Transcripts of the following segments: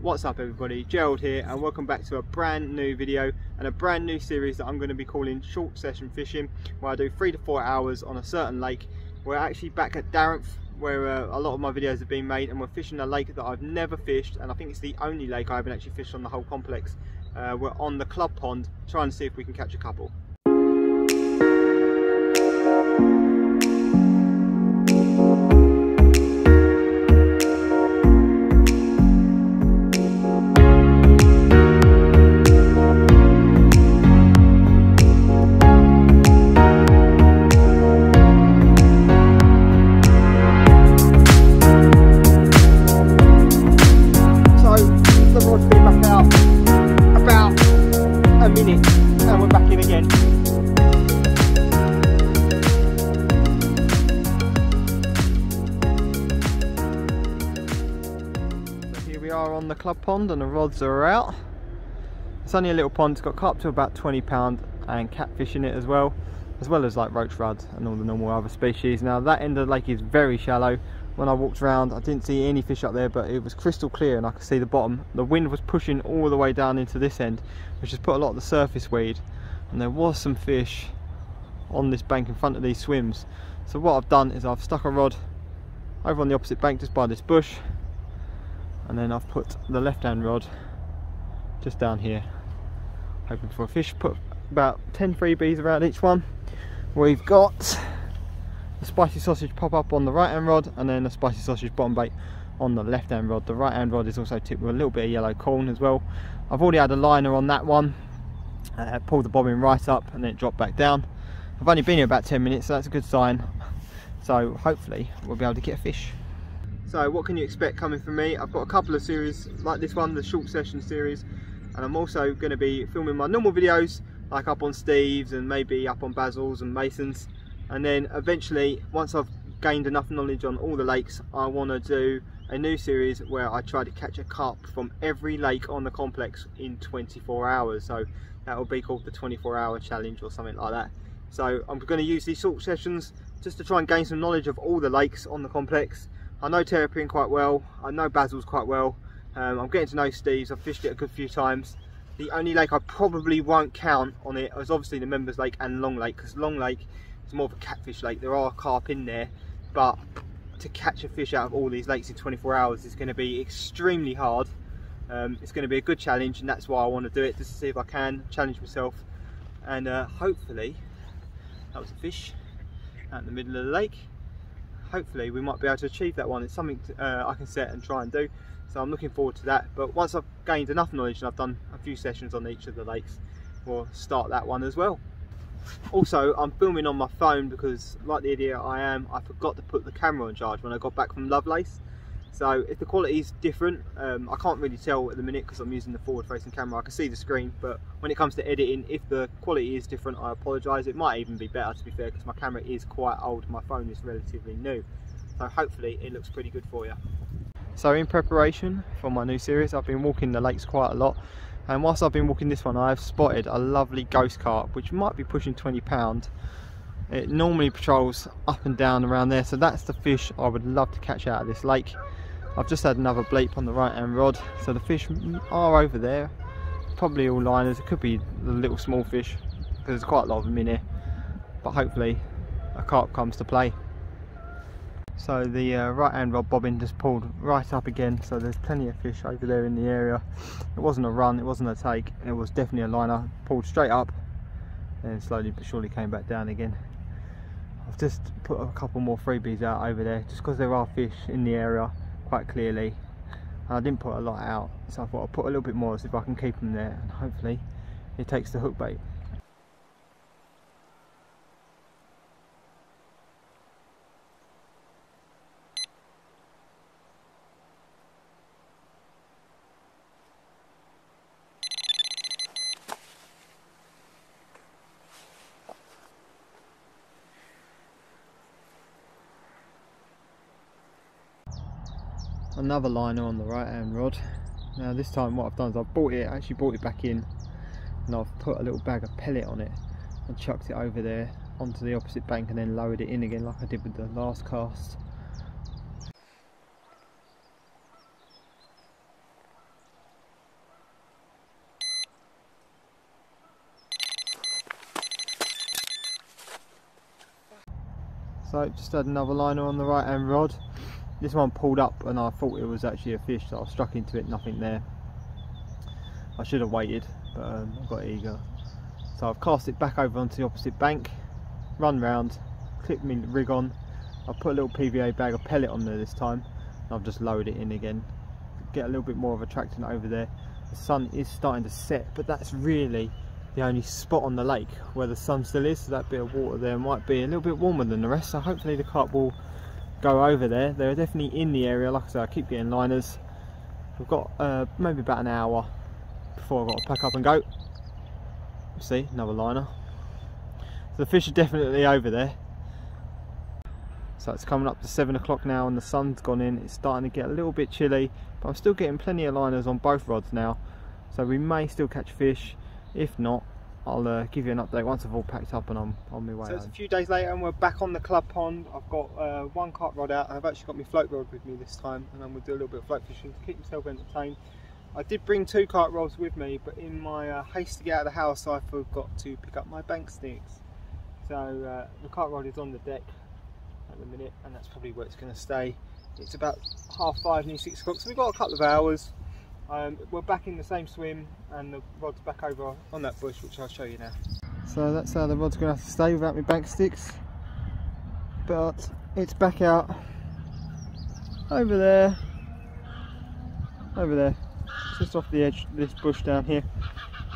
What's up everybody, Gerald here and welcome back to a brand new video and a brand new series that I'm going to be calling Short Session Fishing, where I do 3 to 4 hours on a certain lake. We're actually back at Darenth, where a lot of my videos have been made, and we're fishing a lake that I've never fished, and I think it's the only lake I haven't actually fished on the whole complex. We're on the club pond trying to see if we can catch a couple. On the club pond and the rods are out. It's only a little pond, it's got up to about 20 pound and catfish in it as well as like roach rudd and all the normal other species. Now that end of the lake is very shallow. When I walked around I didn't see any fish up there, but it was crystal clear and I could see the bottom. The wind was pushing all the way down into this end, which has put a lot of the surface weed, and there was some fish on this bank in front of these swims. So what I've done is I've stuck a rod over on the opposite bank just by this bush, and then I've put the left hand rod just down here hoping for a fish. Put about 10 freebies around each one. We've got the spicy sausage pop up on the right hand rod, and then the spicy sausage bottom bait on the left hand rod. The right hand rod is also tipped with a little bit of yellow corn as well. I've already had a liner on that one. Pulled the bobbin right up and then it dropped back down. I've only been here about 10 minutes, so that's a good sign. So hopefully we'll be able to get a fish. So what can you expect coming from me? I've got a couple of series like this one, the short session series, and I'm also going to be filming my normal videos like up on Steve's and maybe up on Basil's and Mason's, and then eventually once I've gained enough knowledge on all the lakes, I want to do a new series where I try to catch a carp from every lake on the complex in 24 hours. So that will be called the 24-hour challenge or something like that. So I'm going to use these short sessions just to try and gain some knowledge of all the lakes on the complex. I know Terrapin quite well, I know Basil's quite well, I'm getting to know Steve's, I've fished it a good few times. The only lake I probably won't count on it is obviously the Members Lake and Long Lake, because Long Lake is more of a catfish lake. There are carp in there, but to catch a fish out of all these lakes in 24 hours is going to be extremely hard. It's going to be a good challenge, and that's why I want to do it, just to see if I can challenge myself. And hopefully, that was a fish out in the middle of the lake. Hopefully we might be able to achieve that one. It's something I can set and try and do, so I'm looking forward to that. But once I've gained enough knowledge and I've done a few sessions on each of the lakes, we'll start that one as well. Also, I'm filming on my phone because, like the idiot I am, I forgot to put the camera on charge when I got back from Lovelace. So if the quality is different, I can't really tell at the minute because I'm using the forward facing camera. I can see the screen, but when it comes to editing, if the quality is different, I apologise. It might even be better, to be fair, because my camera is quite old, my phone is relatively new. So hopefully it looks pretty good for you. So in preparation for my new series, I've been walking the lakes quite a lot, and whilst I've been walking this one, I've spotted a lovely ghost carp which might be pushing 20 pound. It normally patrols up and down around there, so that's the fish I would love to catch out of this lake. I've just had another bleep on the right hand rod, so the fish are over there, probably all liners. It could be the little small fish because there's quite a lot of them in here, but hopefully a carp comes to play. So the right hand rod bobbin just pulled right up again, so there's plenty of fish over there in the area. It wasn't a run, it wasn't a take, it was definitely a liner. Pulled straight up and slowly but surely came back down again. I've just put a couple more freebies out over there just because there are fish in the area quite clearly, and I didn't put a lot out, so I thought I'll put a little bit more, see if I can keep them there, and hopefully it takes the hook bait. Another liner on the right hand rod. Now this time what I've done is I've actually brought it back in, and I've put a little bag of pellet on it and chucked it over there onto the opposite bank and then lowered it in again like I did with the last cast. So just had another liner on the right hand rod. This one pulled up and I thought it was actually a fish, so I struck into it, nothing there. I should have waited, but I got eager. So I've cast it back over onto the opposite bank, run round, clip my rig on. I've put a little PVA bag of pellet on there this time, and I've just lowered it in again. Get a little bit more of a traction over there. The sun is starting to set, but that's really the only spot on the lake where the sun still is, so that bit of water there might be a little bit warmer than the rest, so hopefully the carp will go over there. They're definitely in the area. Like I said, I keep getting liners. We've got maybe about an hour before I've got to pack up and go. See, another liner. So the fish are definitely over there. So it's coming up to 7 o'clock now and the sun's gone in. It's starting to get a little bit chilly, but I'm still getting plenty of liners on both rods now, so we may still catch fish. If not, I'll give you an update once I've all packed up and I'm on my way. So it's a few days later and we're back on the club pond. I've got one carp rod out. I've actually got my float rod with me this time, and I'm going to do a little bit of float fishing to keep myself entertained. I did bring 2 carp rods with me, but in my haste to get out of the house I forgot to pick up my bank sticks. So the carp rod is on the deck at the minute, and that's probably where it's going to stay. It's about 5:30, near 6 o'clock, so we've got a couple of hours. We're back in the same swim and the rod's back over on that bush, which I'll show you now. So that's how the rod's going to have to stay without my bank sticks, but it's back out over there, just off the edge of this bush down here.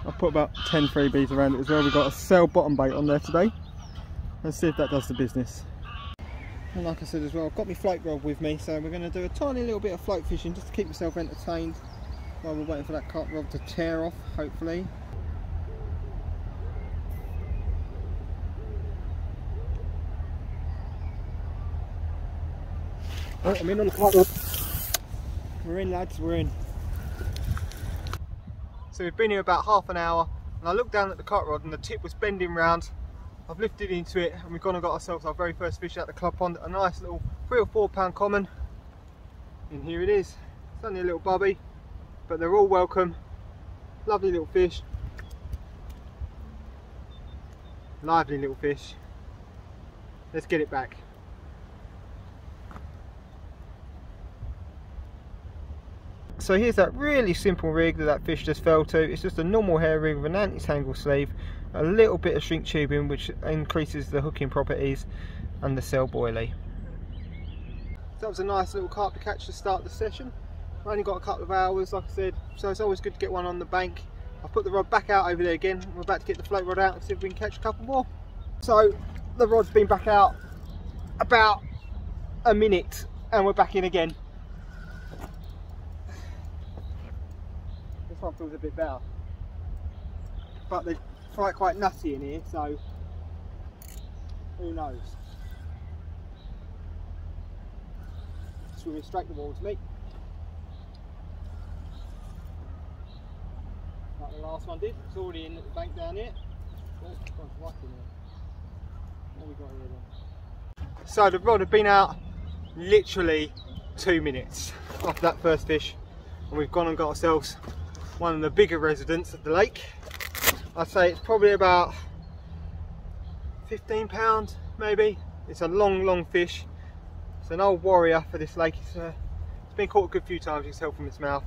I've put about 10 freebies around it as well. We've got a sail bottom bait on there today. Let's see if that does the business. And like I said as well, I've got my float rod with me, so we're going to do a tiny little bit of float fishing just to keep myself entertained while we're waiting for that carp rod to tear off, hopefully. Oh, I'm in on the carp rod. We're in, lads, we're in. So we've been here about half an hour, and I looked down at the carp rod and the tip was bending round. I've lifted into it and we've gone and got ourselves our very first fish out the club pond, a nice little 3 or 4 pound common. And here it is. It's only a little bubby, but they're all welcome. Lovely little fish. Lively little fish. Let's get it back. So here's that really simple rig that fish just fell to. It's just a normal hair rig with an anti-tangle sleeve, a little bit of shrink tubing which increases the hooking properties, and the cell boilie. So that was a nice little carp to catch to start the session. I've only got a couple of hours, like I said, so it's always good to get one on the bank. I've put the rod back out over there again. We're about to get the float rod out and see if we can catch a couple more. So the rod's been back out about a minute and we're back in again. This one feels a bit better, but they fry quite nutty in here, so who knows. Swimming straight towards me, like the last one did. It's already in at the bank down here. Oh, it's right in there. What have we got here then? So the rod had been out literally 2 minutes after that first fish, and we've gone and got ourselves one of the bigger residents of the lake. I'd say it's probably about 15 pounds maybe. It's a long fish. It's an old warrior for this lake. It's been caught a good few times, you can tell from its mouth,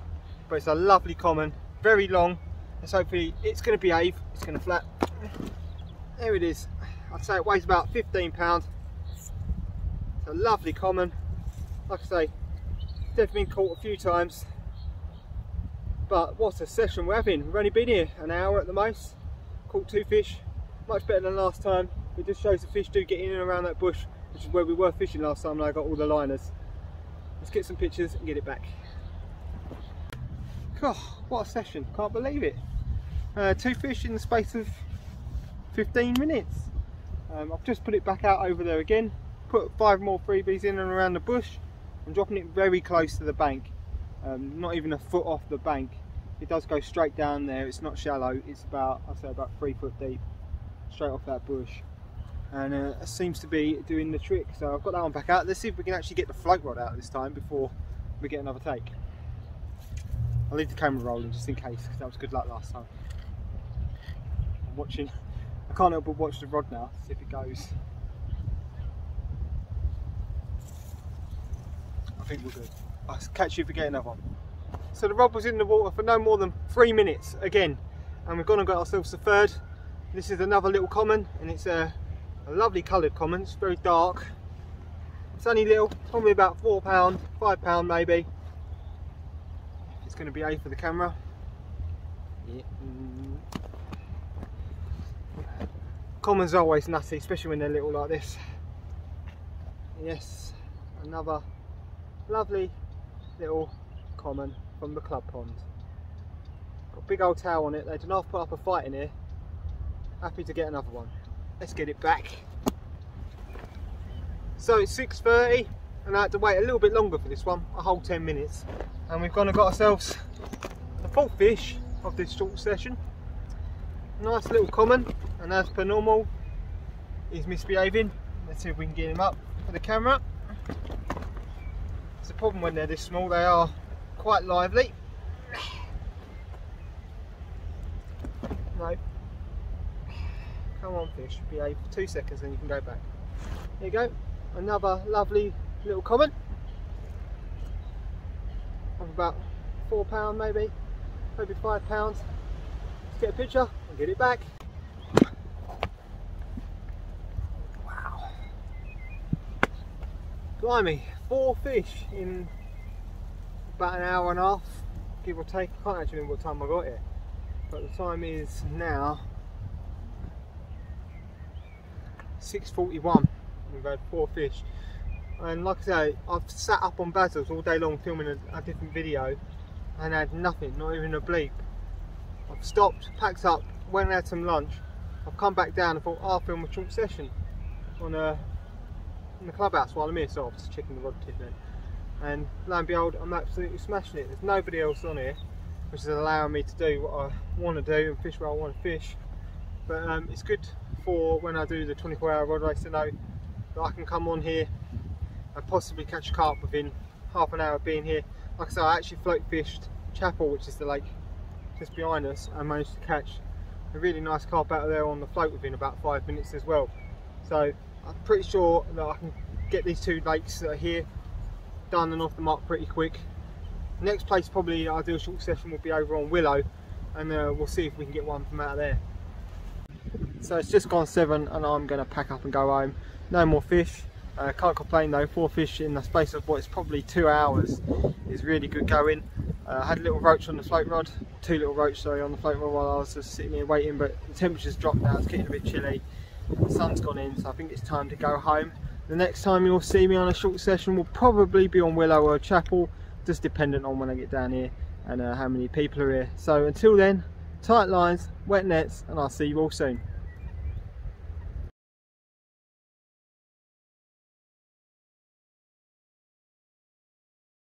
but it's a lovely common, very long. And so hopefully it's going to behave, it's going to flap. There it is. I'd say it weighs about 15 pounds. It's a lovely common. Like I say, definitely been caught a few times. But what a session we're having. We've only been here an hour at the most. Caught 2 fish, much better than last time. It just shows the fish do get in and around that bush, which is where we were fishing last time and I got all the liners. Let's get some pictures and get it back. God, what a session, can't believe it. 2 fish in the space of 15 minutes. I've just put it back out over there again, put 5 more freebies in and around the bush. I'm dropping it very close to the bank. Not even a foot off the bank. It does go straight down there. It's not shallow. It's about, I'd say about 3 foot deep, straight off that bush, and it seems to be doing the trick. So I've got that one back out. Let's see if we can actually get the float rod out this time before we get another take. I'll leave the camera rolling just in case, because that was good luck last time. I'm watching. I can't help but watch the rod now, see if it goes. think we're good. I'll catch you if we get another one. So the rod was in the water for no more than 3 minutes again, and we've gone and got ourselves the third. This is another little common, and it's a lovely coloured common. It's very dark. It's only little, probably about £4, £5 maybe. It's going to be A for the camera. Yeah. Commons are always nutty, especially when they're little like this. Yes, another lovely little common from the club pond. Got a big old towel on it. They did not put up a fight in here. Happy to get another one. Let's get it back. So it's 6:30 and I had to wait a little bit longer for this one, a whole 10 minutes. And we've gone and got ourselves the fourth fish of this short session. Nice little common, and as per normal, he's misbehaving. Let's see if we can get him up for the camera. It's a problem when they're this small, they are quite lively. No. Come on fish, behave for 2 seconds and you can go back. There you go, another lovely little common. Of about £4 maybe £5. Let's get a picture and get it back. Wow. Blimey, 4 fish in about an hour and a half, give or take. I can't actually remember what time I got here, but the time is now 6:41. We've had 4 fish, and like I say, I've sat up on Basil's all day long filming a different video and had nothing, not even a bleep. I've stopped, packed up, went and had some lunch. I've come back down and thought, I'll film a short session on in the clubhouse while I'm here, so I was checking the rod tip then. And lo and behold, I'm absolutely smashing it. There's nobody else on here, which is allowing me to do what I want to do and fish where I want to fish. But it's good for when I do the 24-hour rod race to know that I can come on here and possibly catch a carp within half an hour of being here. Like I say, I actually float fished Chapel, which is the lake just behind us, and managed to catch a really nice carp out of there on the float within about 5 minutes as well. So I'm pretty sure that I can get these 2 lakes that are here done and off the mark pretty quick. Next place probably I'll do a short session will be over on Willow, and we'll see if we can get one from out of there. So it's just gone 7 and I'm going to pack up and go home. No more fish. Can't complain though, 4 fish in the space of what is probably 2 hours is really good going. I had a little roach on the float rod, 2 little roach sorry on the float rod while I was just sitting here waiting, but the temperature's dropped now, it's getting a bit chilly. The sun's gone in, so I think it's time to go home. The next time you'll see me on a short session will probably be on Willow or Chapel, just dependent on when I get down here and how many people are here. So until then, tight lines, wet nets, and I'll see you all soon.